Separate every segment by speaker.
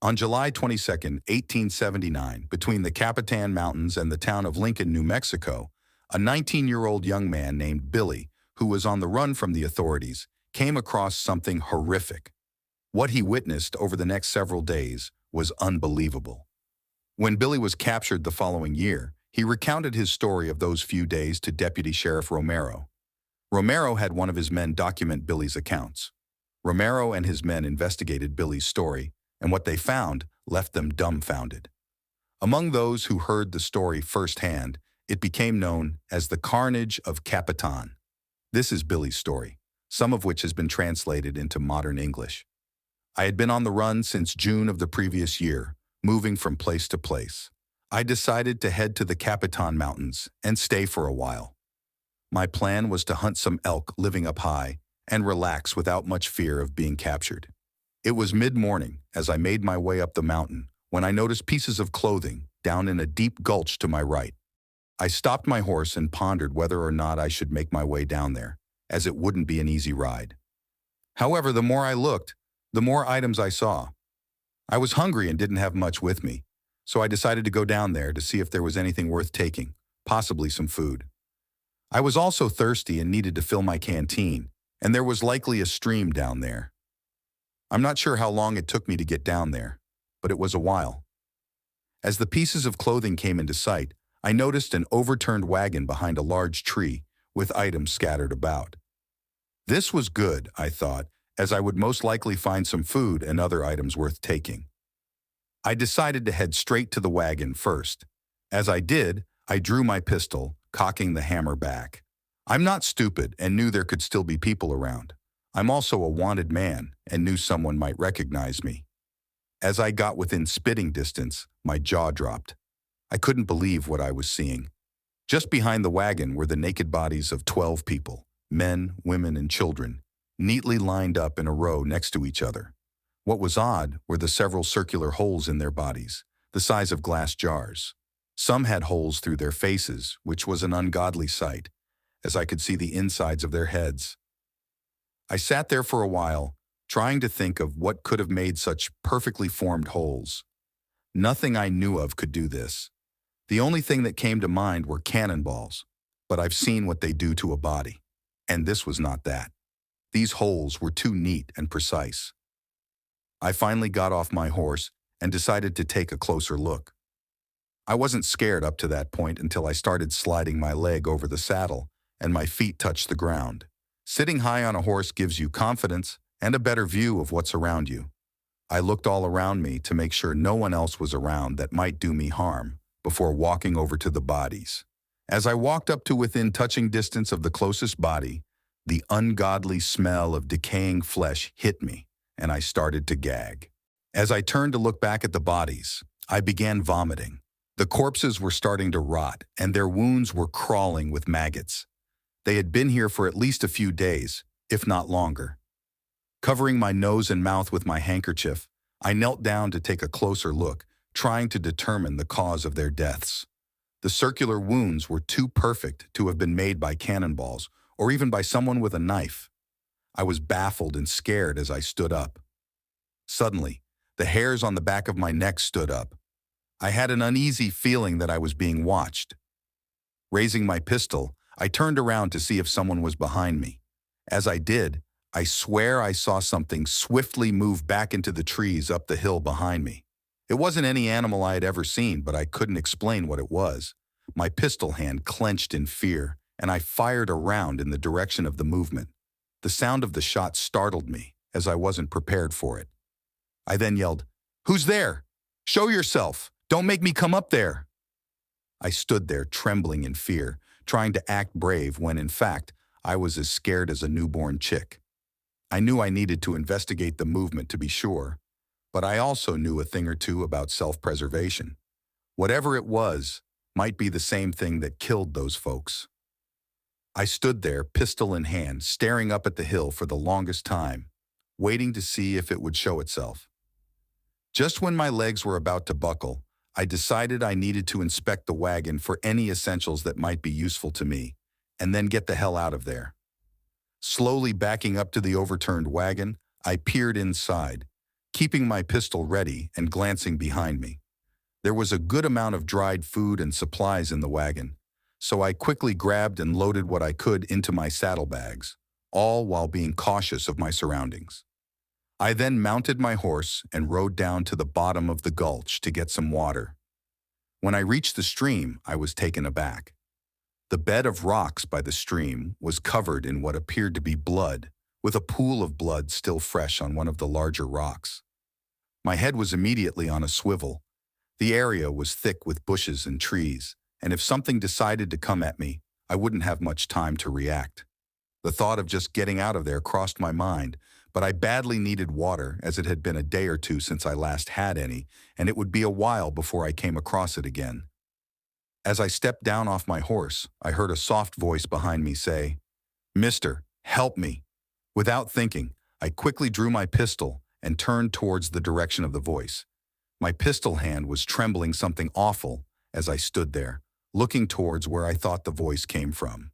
Speaker 1: On July 22, 1879, between the Capitan Mountains and the town of Lincoln, New Mexico, a 19-year-old young man named Billy, who was on the run from the authorities, came across something horrific. What he witnessed over the next several days was unbelievable. When Billy was captured the following year, he recounted his story of those few days to Deputy Sheriff Romero. Romero had one of his men document Billy's accounts. Romero and his men investigated Billy's story, and what they found left them dumbfounded. Among those who heard the story firsthand, it became known as the Carnage of Capitan. This is Billy's story, some of which has been translated into modern English. I had been on the run since June of the previous year, moving from place to place. I decided to head to the Capitan Mountains and stay for a while. My plan was to hunt some elk living up high and relax without much fear of being captured. It was mid-morning as I made my way up the mountain when I noticed pieces of clothing down in a deep gulch to my right. I stopped my horse and pondered whether or not I should make my way down there, as it wouldn't be an easy ride. However, the more I looked, the more items I saw. I was hungry and didn't have much with me, so I decided to go down there to see if there was anything worth taking, possibly some food. I was also thirsty and needed to fill my canteen, and there was likely a stream down there. I'm not sure how long it took me to get down there, but it was a while. As the pieces of clothing came into sight, I noticed an overturned wagon behind a large tree with items scattered about. This was good, I thought, as I would most likely find some food and other items worth taking. I decided to head straight to the wagon first. As I did, I drew my pistol, cocking the hammer back. I'm not stupid and knew there could still be people around. I'm also a wanted man and knew someone might recognize me. As I got within spitting distance, my jaw dropped. I couldn't believe what I was seeing. Just behind the wagon were the naked bodies of 12 people, men, women, and children, neatly lined up in a row next to each other. What was odd were the several circular holes in their bodies, the size of glass jars. Some had holes through their faces, which was an ungodly sight, as I could see the insides of their heads. I sat there for a while, trying to think of what could have made such perfectly formed holes. Nothing I knew of could do this. The only thing that came to mind were cannonballs, but I've seen what they do to a body, and this was not that. These holes were too neat and precise. I finally got off my horse and decided to take a closer look. I wasn't scared up to that point until I started sliding my leg over the saddle and my feet touched the ground. Sitting high on a horse gives you confidence and a better view of what's around you. I looked all around me to make sure no one else was around that might do me harm before walking over to the bodies. As I walked up to within touching distance of the closest body, the ungodly smell of decaying flesh hit me, and I started to gag. As I turned to look back at the bodies, I began vomiting. The corpses were starting to rot, and their wounds were crawling with maggots. They had been here for at least a few days, if not longer. Covering my nose and mouth with my handkerchief, I knelt down to take a closer look, trying to determine the cause of their deaths. The circular wounds were too perfect to have been made by cannonballs, or even by someone with a knife. I was baffled and scared as I stood up. Suddenly, the hairs on the back of my neck stood up. I had an uneasy feeling that I was being watched. Raising my pistol, I turned around to see if someone was behind me. As I did, I swear I saw something swiftly move back into the trees up the hill behind me. It wasn't any animal I had ever seen, but I couldn't explain what it was. My pistol hand clenched in fear, and I fired a round in the direction of the movement. The sound of the shot startled me, as I wasn't prepared for it. I then yelled, "Who's there? Show yourself! Don't make me come up there!" I stood there trembling in fear, trying to act brave when, in fact, I was as scared as a newborn chick. I knew I needed to investigate the movement to be sure, but I also knew a thing or two about self-preservation. Whatever it was might be the same thing that killed those folks. I stood there, pistol in hand, staring up at the hill for the longest time, waiting to see if it would show itself. Just when my legs were about to buckle, I decided I needed to inspect the wagon for any essentials that might be useful to me, and then get the hell out of there. Slowly backing up to the overturned wagon, I peered inside. keeping my pistol ready and glancing behind me. There was a good amount of dried food and supplies in the wagon, so I quickly grabbed and loaded what I could into my saddlebags, all while being cautious of my surroundings. I then mounted my horse and rode down to the bottom of the gulch to get some water. When I reached the stream, I was taken aback. The bed of rocks by the stream was covered in what appeared to be blood, with a pool of blood still fresh on one of the larger rocks. My head was immediately on a swivel. The area was thick with bushes and trees, and if something decided to come at me, I wouldn't have much time to react. The thought of just getting out of there crossed my mind, but I badly needed water as it had been a day or two since I last had any, and it would be a while before I came across it again. As I stepped down off my horse, I heard a soft voice behind me say, "Mister, help me." Without thinking, I quickly drew my pistol and turned towards the direction of the voice. My pistol hand was trembling something awful as I stood there, looking towards where I thought the voice came from.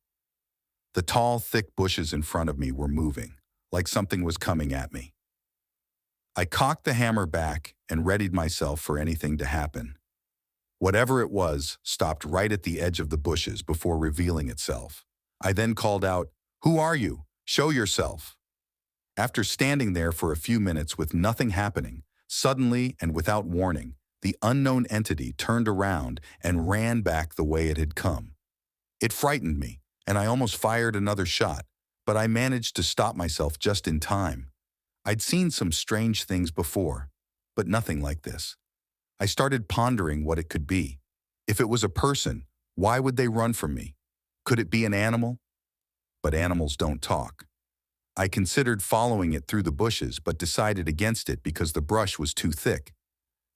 Speaker 1: The tall, thick bushes in front of me were moving, like something was coming at me. I cocked the hammer back and readied myself for anything to happen. Whatever it was stopped right at the edge of the bushes before revealing itself. I then called out, "Who are you? Show yourself." After standing there for a few minutes with nothing happening, suddenly and without warning, the unknown entity turned around and ran back the way it had come. It frightened me, and I almost fired another shot, but I managed to stop myself just in time. I'd seen some strange things before, but nothing like this. I started pondering what it could be. If it was a person, why would they run from me? Could it be an animal? But animals don't talk. I considered following it through the bushes but decided against it because the brush was too thick.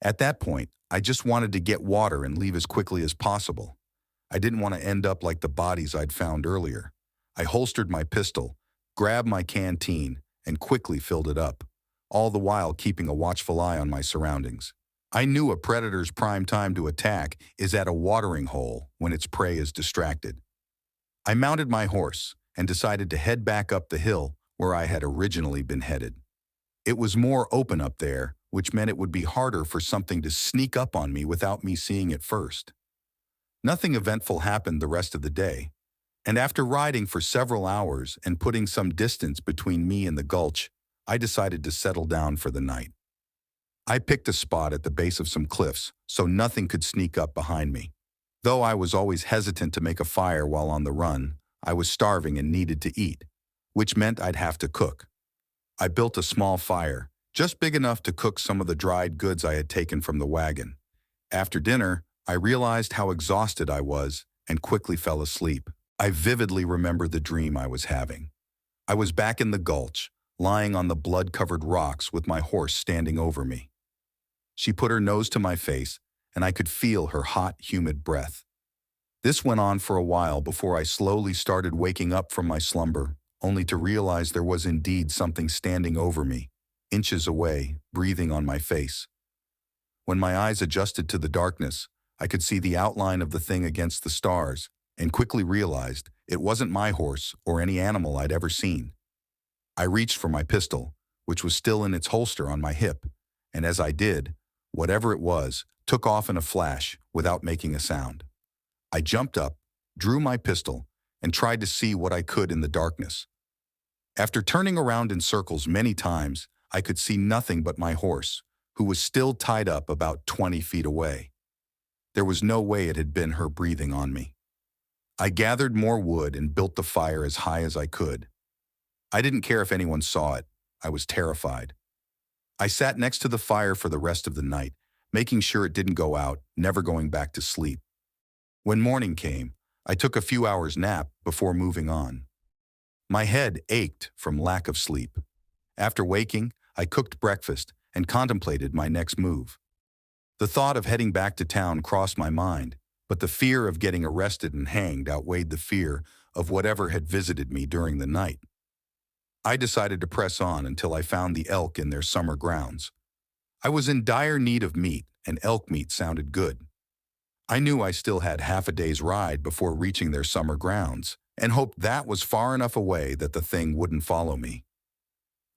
Speaker 1: At that point, I just wanted to get water and leave as quickly as possible. I didn't want to end up like the bodies I'd found earlier. I holstered my pistol, grabbed my canteen, and quickly filled it up, all the while keeping a watchful eye on my surroundings. I knew a predator's prime time to attack is at a watering hole when its prey is distracted. I mounted my horse and decided to head back up the hill where I had originally been headed. It was more open up there, which meant it would be harder for something to sneak up on me without me seeing it first. Nothing eventful happened the rest of the day, and after riding for several hours and putting some distance between me and the gulch, I decided to settle down for the night. I picked a spot at the base of some cliffs so nothing could sneak up behind me. Though I was always hesitant to make a fire while on the run, I was starving and needed to eat, which meant I'd have to cook. I built a small fire, just big enough to cook some of the dried goods I had taken from the wagon. After dinner, I realized how exhausted I was and quickly fell asleep. I vividly remember the dream I was having. I was back in the gulch, lying on the blood-covered rocks with my horse standing over me. She put her nose to my face, and I could feel her hot, humid breath. This went on for a while before I slowly started waking up from my slumber, only to realize there was indeed something standing over me, inches away, breathing on my face. When my eyes adjusted to the darkness, I could see the outline of the thing against the stars, and quickly realized it wasn't my horse or any animal I'd ever seen. I reached for my pistol, which was still in its holster on my hip, and as I did, whatever it was took off in a flash without making a sound. I jumped up, drew my pistol, and tried to see what I could in the darkness. After turning around in circles many times, I could see nothing but my horse, who was still tied up about 20 feet away. There was no way it had been her breathing on me. I gathered more wood and built the fire as high as I could. I didn't care if anyone saw it. I was terrified. I sat next to the fire for the rest of the night, making sure it didn't go out, never going back to sleep. When morning came, I took a few hours nap before moving on. My head ached from lack of sleep. After waking, I cooked breakfast and contemplated my next move. The thought of heading back to town crossed my mind, but the fear of getting arrested and hanged outweighed the fear of whatever had visited me during the night. I decided to press on until I found the elk in their summer grounds. I was in dire need of meat, and elk meat sounded good. I knew I still had half a day's ride before reaching their summer grounds, and hoped that was far enough away that the thing wouldn't follow me.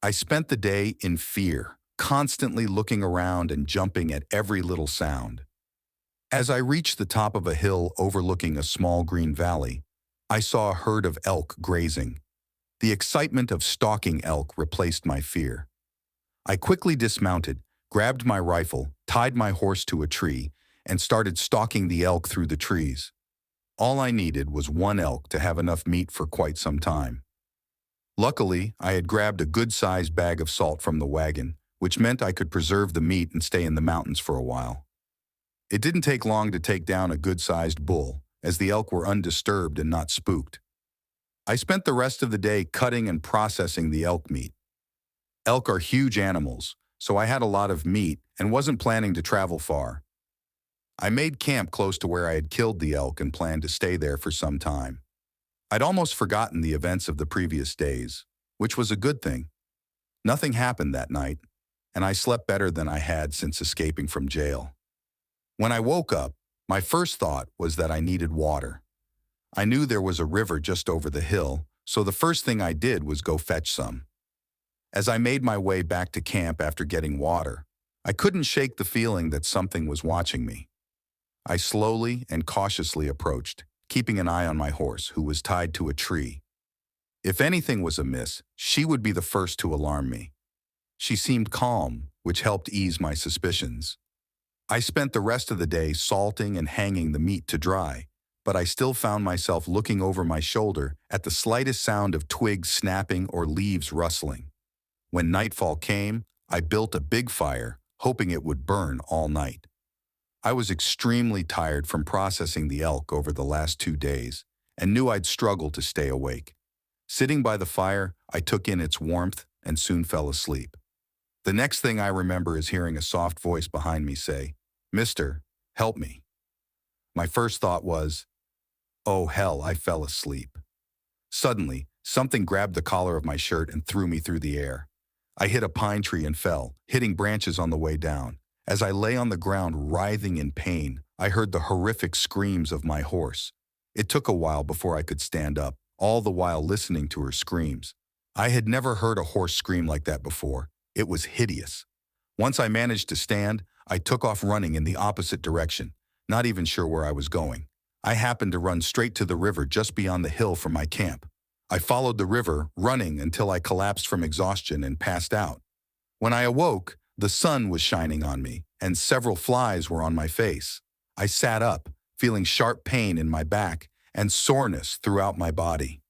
Speaker 1: I spent the day in fear, constantly looking around and jumping at every little sound. As I reached the top of a hill overlooking a small green valley, I saw a herd of elk grazing. The excitement of stalking elk replaced my fear. I quickly dismounted, grabbed my rifle, tied my horse to a tree, and started stalking the elk through the trees. All I needed was one elk to have enough meat for quite some time. Luckily, I had grabbed a good-sized bag of salt from the wagon, which meant I could preserve the meat and stay in the mountains for a while. It didn't take long to take down a good-sized bull, as the elk were undisturbed and not spooked. I spent the rest of the day cutting and processing the elk meat. Elk are huge animals, so I had a lot of meat and wasn't planning to travel far. I made camp close to where I had killed the elk and planned to stay there for some time. I'd almost forgotten the events of the previous days, which was a good thing. Nothing happened that night, and I slept better than I had since escaping from jail. When I woke up, my first thought was that I needed water. I knew there was a river just over the hill, so the first thing I did was go fetch some. As I made my way back to camp after getting water, I couldn't shake the feeling that something was watching me. I slowly and cautiously approached, keeping an eye on my horse, who was tied to a tree. If anything was amiss, she would be the first to alarm me. She seemed calm, which helped ease my suspicions. I spent the rest of the day salting and hanging the meat to dry, but I still found myself looking over my shoulder at the slightest sound of twigs snapping or leaves rustling. When nightfall came, I built a big fire, hoping it would burn all night. I was extremely tired from processing the elk over the last 2 days and knew I'd struggle to stay awake. Sitting by the fire, I took in its warmth and soon fell asleep. The next thing I remember is hearing a soft voice behind me say, "Mister, help me." My first thought was, oh hell, I fell asleep. Suddenly, something grabbed the collar of my shirt and threw me through the air. I hit a pine tree and fell, hitting branches on the way down. As I lay on the ground writhing in pain, I heard the horrific screams of my horse. It took a while before I could stand up, all the while listening to her screams. I had never heard a horse scream like that before. It was hideous. Once I managed to stand, I took off running in the opposite direction, not even sure where I was going. I happened to run straight to the river just beyond the hill from my camp. I followed the river, running until I collapsed from exhaustion and passed out. When I awoke, the sun was shining on me, and several flies were on my face. I sat up, feeling sharp pain in my back and soreness throughout my body.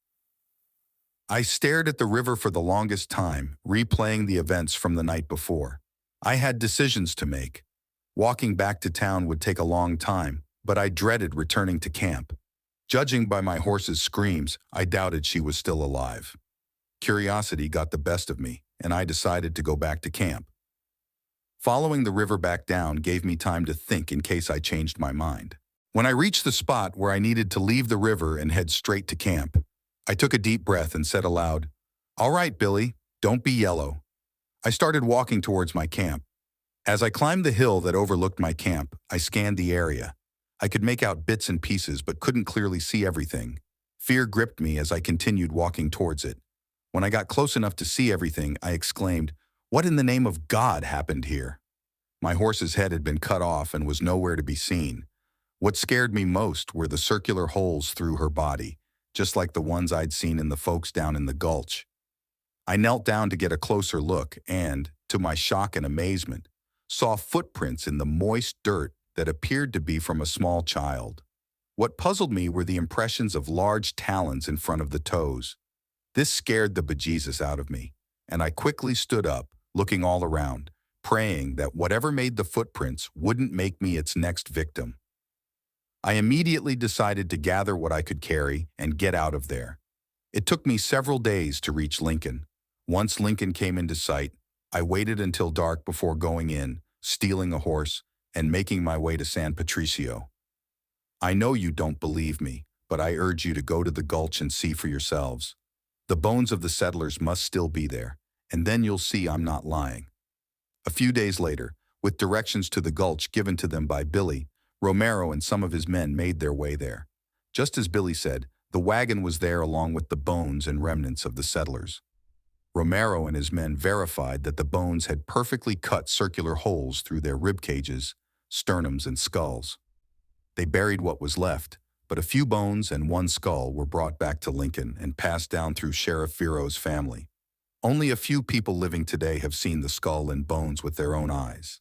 Speaker 1: I stared at the river for the longest time, replaying the events from the night before. I had decisions to make. Walking back to town would take a long time, but I dreaded returning to camp. Judging by my horse's screams, I doubted she was still alive. Curiosity got the best of me, and I decided to go back to camp. Following the river back down gave me time to think in case I changed my mind. When I reached the spot where I needed to leave the river and head straight to camp, I took a deep breath and said aloud, "All right, Billy, don't be yellow." I started walking towards my camp. As I climbed the hill that overlooked my camp, I scanned the area. I could make out bits and pieces but couldn't clearly see everything. Fear gripped me as I continued walking towards it. When I got close enough to see everything, I exclaimed, "What in the name of God happened here?" My horse's head had been cut off and was nowhere to be seen. What scared me most were the circular holes through her body, just like the ones I'd seen in the folks down in the gulch. I knelt down to get a closer look and, to my shock and amazement, saw footprints in the moist dirt that appeared to be from a small child. What puzzled me were the impressions of large talons in front of the toes. This scared the bejesus out of me, and I quickly stood up, looking all around, praying that whatever made the footprints wouldn't make me its next victim. I immediately decided to gather what I could carry and get out of there. It took me several days to reach Lincoln. Once Lincoln came into sight, I waited until dark before going in, stealing a horse, and making my way to San Patricio. I know you don't believe me, but I urge you to go to the gulch and see for yourselves. The bones of the settlers must still be there, and then you'll see I'm not lying. A few days later, with directions to the gulch given to them by Billy, Romero and some of his men made their way there. Just as Billy said, the wagon was there along with the bones and remnants of the settlers. Romero and his men verified that the bones had perfectly cut circular holes through their rib cages, sternums, and skulls. They buried what was left, but a few bones and one skull were brought back to Lincoln and passed down through Sheriff Vero's family. Only a few people living today have seen the skull and bones with their own eyes.